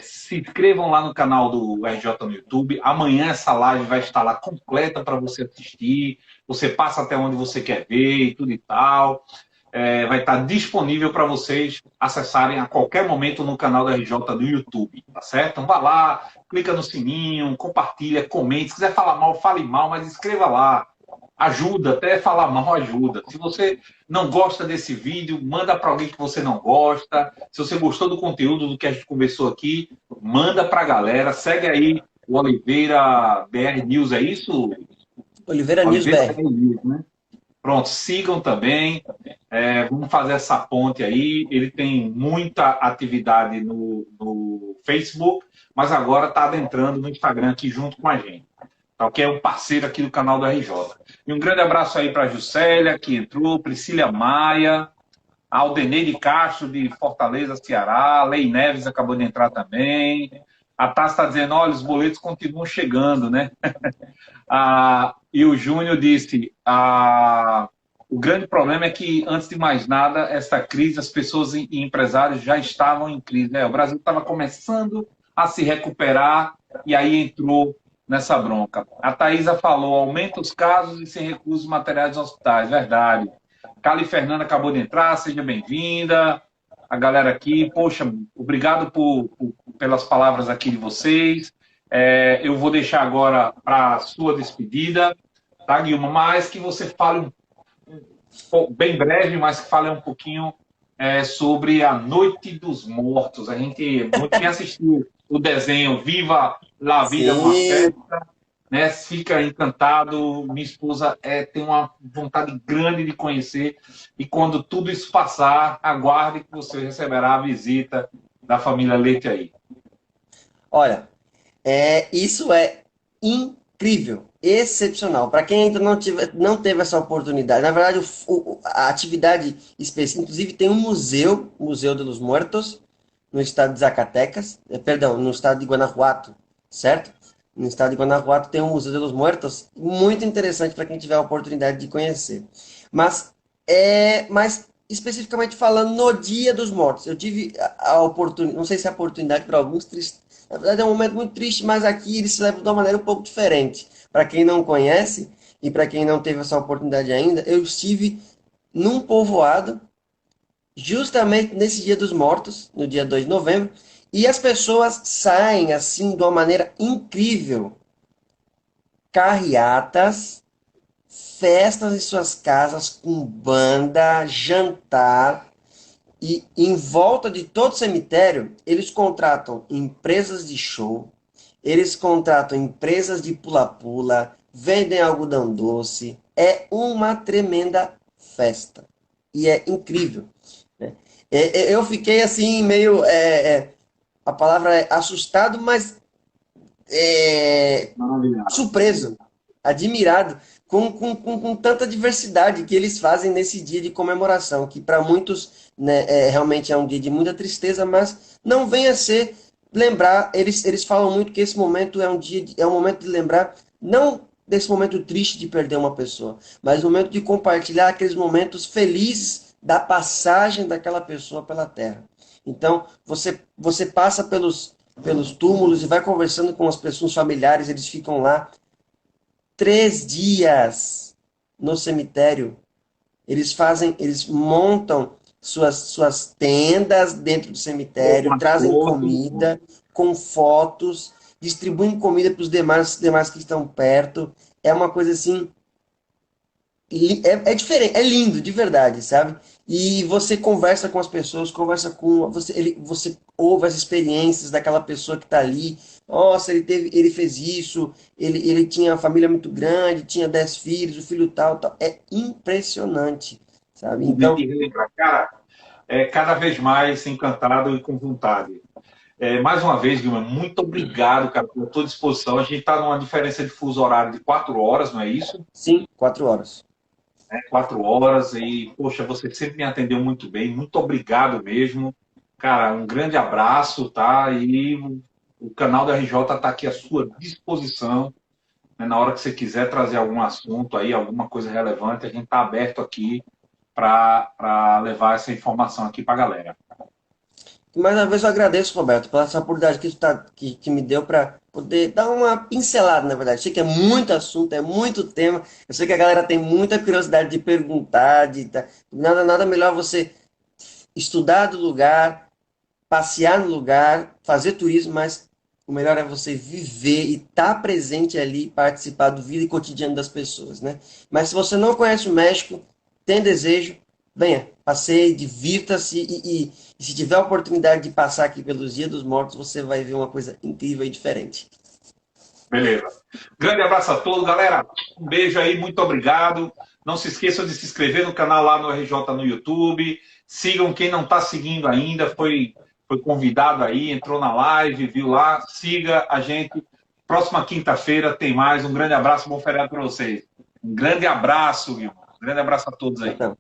se inscrevam lá no canal do RJ no YouTube. Amanhã essa live vai estar lá completa para você assistir, você passa até onde você quer ver e tudo e tal. Vai estar disponível para vocês acessarem a qualquer momento no canal da RJ do YouTube, tá certo? Então vá lá, clica no sininho, compartilha, comente. Se quiser falar mal, fale mal, mas escreva lá. Ajuda, até falar mal ajuda. Se você não gosta desse vídeo, manda para alguém que você não gosta. Se você gostou do conteúdo do que a gente conversou aqui, manda para a galera. Segue aí o Oliveira BR News, é isso? Oliveira News BR. Né? Pronto, sigam também. Vamos fazer essa ponte aí. Ele tem muita atividade no Facebook, mas agora está adentrando no Instagram aqui junto com a gente. Que é um parceiro aqui do canal do RJ. E um grande abraço aí para a Juscelia, que entrou, Priscila Maia, Aldeneide Castro, de Fortaleza, Ceará, Lei Neves acabou de entrar também. A Tassi está dizendo, olha, os boletos continuam chegando, né? E o Júnior disse, o grande problema é que, antes de mais nada, essa crise, as pessoas e empresários já estavam em crise, né? O Brasil estava começando a se recuperar e aí entrou nessa bronca. A Thaisa falou, aumenta os casos e sem recursos materiais nos hospitais, verdade. Cali Fernanda acabou de entrar, seja bem-vinda. A galera aqui, poxa, obrigado pelas palavras aqui de vocês. Eu vou deixar agora para a sua despedida, tá, Guilma? Mas que você fale bem breve, mas que fale um pouquinho sobre a Noite dos Mortos. A gente, quem assistiu o desenho Viva la Vida numa Festa, né, fica encantado. Minha esposa tem uma vontade grande de conhecer, e quando tudo isso passar, aguarde que você receberá a visita da família Leite aí. Olha, isso é incrível, excepcional. Para quem ainda não teve essa oportunidade, na verdade, a atividade específica, inclusive tem um museu, Museu de los Muertos, no estado de Zacatecas, perdão, no estado de Guanajuato, certo? No estado de Guanajuato tem um Museu de los Muertos, muito interessante para quem tiver a oportunidade de conhecer. Mas especificamente falando no Dia dos Mortos, eu tive a oportunidade, não sei se é a oportunidade para alguns, na verdade é um momento muito triste, mas aqui eles celebram de uma maneira um pouco diferente. Para quem não conhece e para quem não teve essa oportunidade ainda, eu estive num povoado justamente nesse Dia dos Mortos, no dia 2 de novembro, e as pessoas saem assim de uma maneira incrível. Carreatas, festas em suas casas com banda, jantar, e em volta de todo cemitério, eles contratam empresas de show, eles contratam empresas de pula-pula, vendem algodão doce. É uma tremenda festa. E é incrível, né? Eu fiquei assim, meio. A palavra é assustado, mas surpreso, admirado com tanta diversidade que eles fazem nesse dia de comemoração, que para muitos, né, realmente é um dia de muita tristeza, mas não vem a ser lembrar. Eles falam muito que esse momento é um momento de lembrar, não desse momento triste de perder uma pessoa, mas o momento de compartilhar aqueles momentos felizes da passagem daquela pessoa pela terra. Então, você passa pelos túmulos e vai conversando com as pessoas familiares, eles ficam lá 3 dias no cemitério. Eles montam suas tendas dentro do cemitério, trazem comida com fotos, distribuem comida para os demais que estão perto. É uma coisa assim, é diferente, é lindo, de verdade, sabe? E você conversa com as pessoas, você ouve as experiências daquela pessoa que está ali. Nossa, ele fez isso, ele tinha uma família muito grande, tinha 10 filhos, o filho tal, tal. É impressionante, sabe? Então, cara, cada vez mais encantado e com vontade. Mais uma vez, Guilherme, muito obrigado, cara, pela tua disposição. A gente está numa diferença de fuso horário de 4 horas, não é isso? sim, 4 horas. 4 horas e, poxa, você sempre me atendeu muito bem. Muito obrigado mesmo. Cara, um grande abraço, tá? E o canal da RJ está aqui à sua disposição, né? Na hora que você quiser trazer algum assunto aí, alguma coisa relevante, a gente está aberto aqui para levar essa informação aqui para a galera. Mais uma vez eu agradeço, Roberto, pela essa oportunidade que me deu para poder dar uma pincelada, na verdade. Eu sei que é muito assunto, é muito tema. Eu sei que a galera tem muita curiosidade de perguntar, nada melhor você estudar do lugar, passear no lugar, fazer turismo, mas o melhor é você viver e estar presente ali, participar do vida e cotidiano das pessoas, né? Mas se você não conhece o México, tem desejo, venha, passeie, divirta-se e se tiver a oportunidade de passar aqui pelos Dias dos Mortos, você vai ver uma coisa incrível e diferente. Beleza. Grande abraço a todos, galera. Um beijo aí, muito obrigado. Não se esqueçam de se inscrever no canal lá no RJ no YouTube. Sigam quem não está seguindo ainda, foi convidado aí, entrou na live, viu lá. Siga a gente. Próxima quinta-feira tem mais. Um grande abraço, bom feriado para vocês. Um grande abraço, Guilherme. Um grande abraço a todos aí. Então.